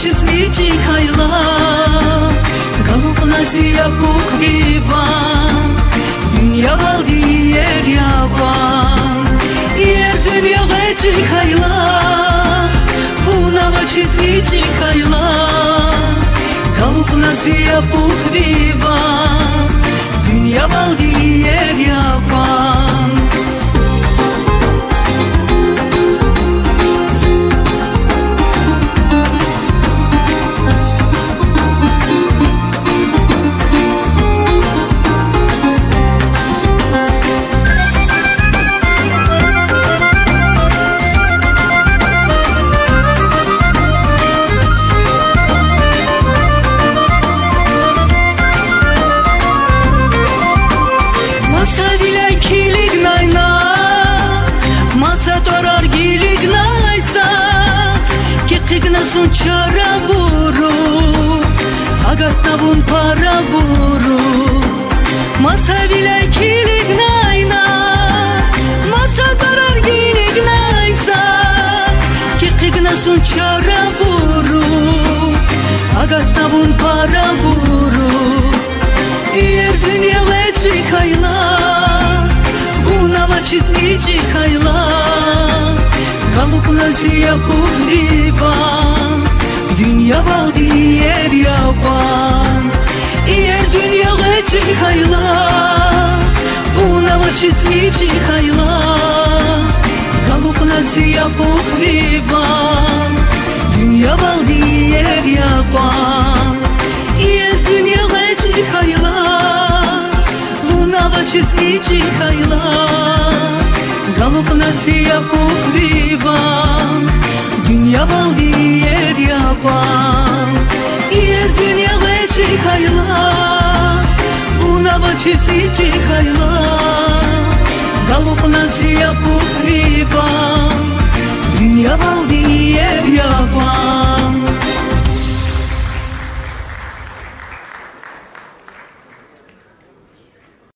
числичи хайла, галукна си я покривам, dünya valdi yer yaban, yer dünya geçi hayla, buna çizgici hayla, галукна си я покривам, dünya valdi yer yaban. Sun çara buru, agatna bun para buru, masa bile kilik nayna, masa tarar gilik naysa, kiqigna sun çara buru, agatna bun para buru, yer dünya leçi kayla, buna vaçizlici kayla, галукна си я покривам, dünya valdi yer yaban, yer dünya geçi hayla, buna çizgici hayla, галукна si ya покривам, dünya valdi yer yaban, yer dünya geçi hayla, buna çizgici hayla, галукна си я покривам, dünya valdi yer yaban, yer dünya geçi hayla, buna çizgici hayla, галукна си я покривам.